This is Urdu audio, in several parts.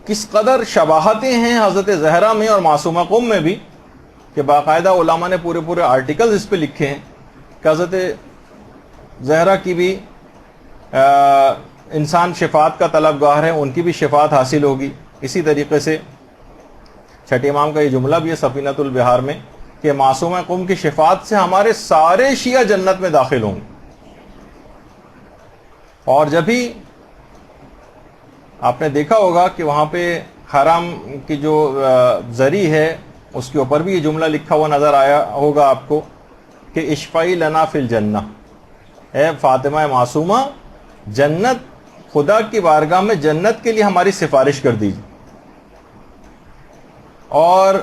کس قدر شباہتیں ہیں حضرت زہرا میں اور معصومہ قم میں بھی، کہ باقاعدہ علماء نے پورے آرٹیکلز اس پہ لکھے ہیں کہ حضرت زہرا کی بھی انسان شفاعت کا طلبگار ہے، ان کی بھی شفاعت حاصل ہوگی۔ اسی طریقے سے چھٹے امام کا یہ جملہ بھی ہے سفینۃ البحار میں کہ معصومہ قم کی شفاعت سے ہمارے سارے شیعہ جنت میں داخل ہوں گے۔ اور جب بھی آپ نے دیکھا ہوگا کہ وہاں پہ حرام کی جو زری ہے اس کے اوپر بھی یہ جملہ لکھا ہوا نظر آیا ہوگا آپ کو کہ اشفعی لنا فی الجنہ، اے فاطمہ معصومہ جنت، خدا کی بارگاہ میں جنت کے لیے ہماری سفارش کر دیجیے۔ اور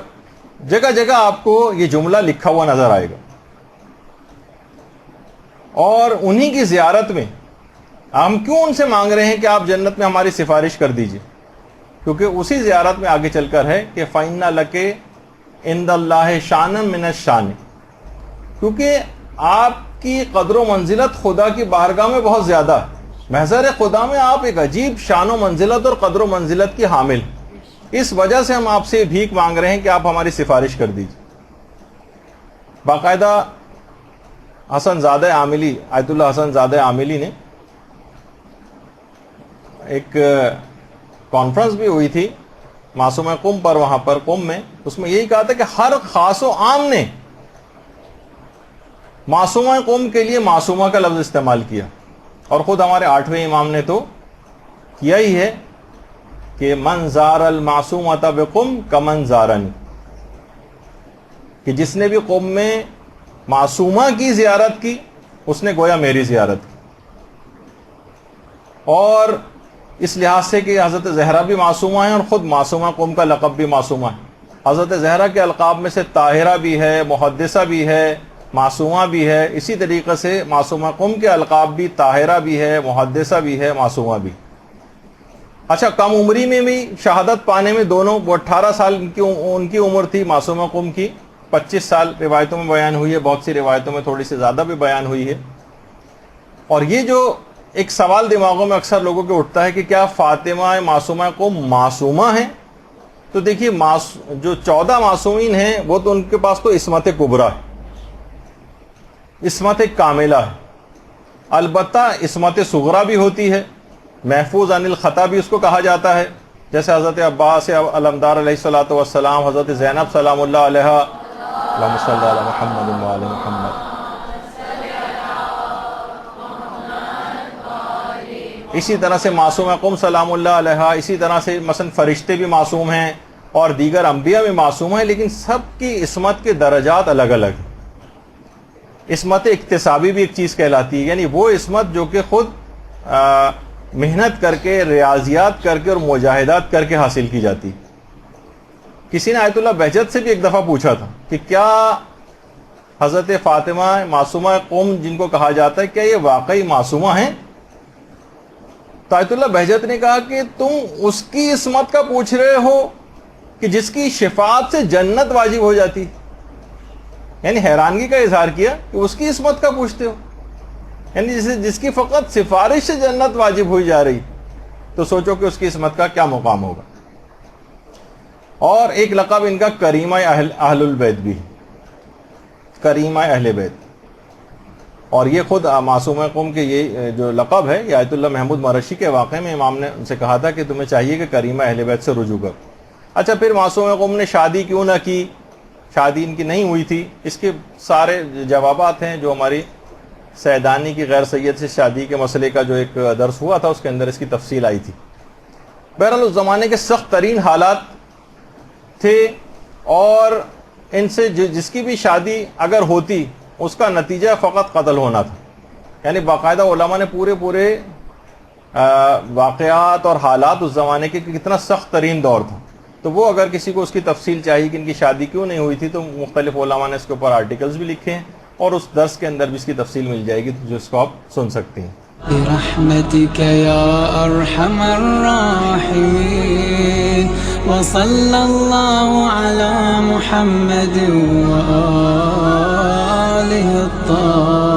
جگہ جگہ آپ کو یہ جملہ لکھا ہوا نظر آئے گا، اور انہی کی زیارت میں ہم کیوں ان سے مانگ رہے ہیں کہ آپ جنت میں ہماری سفارش کر دیجیے؟ کیونکہ اسی زیارت میں آگے چل کر ہے کہ فَإِنَّ لَكَ عِندَ اللَّهِ شَانًا مِنَ الشَّانِ، کیونکہ آپ کی قدر و منزلت خدا کی بارگاہ میں بہت زیادہ ہے، محضر خدا میں آپ ایک عجیب شان و منزلت اور قدر و منزلت کی حامل، اس وجہ سے ہم آپ سے بھیک مانگ رہے ہیں کہ آپ ہماری سفارش کر دیجیے۔ باقاعدہ حسن زادہ عاملی، آیت اللہ حسن زادہ عاملی نے ایک کانفرنس بھی ہوئی تھی معصومہ قم پر، وہاں پر قم میں، اس میں یہی کہا تھا کہ ہر خاص و عام نے معصومہ قم کے لیے معصومہ کا لفظ استعمال کیا، اور خود ہمارے 8ویں امام نے تو کیا ہی ہے کہ من زار المعصومۃ بقم کمن زارنی، کہ جس نے بھی قم میں معصومہ کی زیارت کی اس نے گویا میری زیارت کی۔ اور اس لحاظ سے کہ حضرت زہرا بھی معصومہ ہیں اور خود معصومہ قم کا لقب بھی معصومہ ہے۔ حضرت زہرا کے القاب میں سے طاہرہ بھی ہے، محدثہ بھی ہے، معصومہ بھی ہے، اسی طریقے سے معصومہ قم کے القاب بھی طاہرہ بھی ہے، محدثہ بھی ہے، معصومہ بھی۔ اچھا، کم عمری میں بھی شہادت پانے میں دونوں، وہ 18 سال ان کی عمر تھی معصومہ قم کی، 25 سال روایتوں میں بیان ہوئی ہے، بہت سی روایتوں میں تھوڑی سی زیادہ بھی بیان ہوئی ہے۔ اور یہ جو ایک سوال دماغوں میں اکثر لوگوں کے اٹھتا ہے کہ کیا فاطمہ معصومہ قم معصومہ ہیں؟ تو دیکھیے جو 14 معصومین ہیں وہ تو ان کے پاس تو عصمت کبریٰ ہے، عصمت کاملہ ہے، البتہ عصمت صغریٰ بھی ہوتی ہے، محفوظ عن الخطا بھی اس کو کہا جاتا ہے، جیسے حضرت عباس علمدار علیہ الصلوۃ والسلام، حضرت زینب سلام اللہ علیہا، اللہم صلی علی محمد وعلی محمد۔ اسی طرح سے معصومہ قم سلام اللہ علیہا، اسی طرح سے مثلا فرشتے بھی معصوم ہیں اور دیگر انبیاء بھی معصوم ہیں، لیکن سب کی عصمت کے درجات الگ الگ ہیں۔ عصمت اکتسابی بھی ایک چیز کہلاتی ہے، یعنی وہ عصمت جو کہ خود محنت کر کے، ریاضیات کر کے اور مجاہدات کر کے حاصل کی جاتی۔ کسی نے آیت اللہ بہجت سے بھی ایک دفعہ پوچھا تھا کہ کیا حضرت فاطمہ معصومہ قم جن کو کہا جاتا ہے کیا یہ واقعی معصومہ ہیں؟ تو آیت اللہ بہجت نے کہا کہ تم اس کی عصمت کا پوچھ رہے ہو کہ جس کی شفاعت سے جنت واجب ہو جاتی، یعنی حیرانگی کا اظہار کیا کہ اس کی عصمت کا پوچھتے ہو، یعنی جس کی فقط سفارش سے جنت واجب ہوئی جا رہی، تو سوچو کہ اس کی عصمت کا کیا مقام ہوگا۔ اور ایک لقب ان کا کریمہ اہل البیت بھی، کریمہ اہل بیت، اور یہ خود معصومہ قم کے یہ جو لقب ہے یہ آیت اللہ محمود مرشی کے واقعے میں امام نے ان سے کہا تھا کہ تمہیں چاہیے کہ کریمہ اہل بیت سے رجوع کرو۔ اچھا، پھر معصومہ قم نے شادی کیوں نہ کی؟ شادی ان کی نہیں ہوئی تھی، اس کے سارے جوابات ہیں جو ہماری سیدانی کی غیر سید سے شادی کے مسئلے کا جو ایک درس ہوا تھا اس کے اندر اس کی تفصیل آئی تھی۔ بہرحال اس زمانے کے سخت ترین حالات تھے، اور ان سے جس کی بھی شادی اگر ہوتی اس کا نتیجہ فقط قتل ہونا تھا، یعنی باقاعدہ علماء نے پورے واقعات اور حالات اس زمانے کے کتنا سخت ترین دور تھا، تو وہ اگر کسی کو اس کی تفصیل چاہیے کہ ان کی شادی کیوں نہیں ہوئی تھی تو مختلف علماء نے اس کے اوپر آرٹیکلز بھی لکھے ہیں، اور اس درس کے اندر بھی اس کی تفصیل مل جائے گی جو اس کو آپ سن سکتے ہیں۔ برحمتك يا أرحم الراحمين وصلى الله على محمد وآله الطاهرين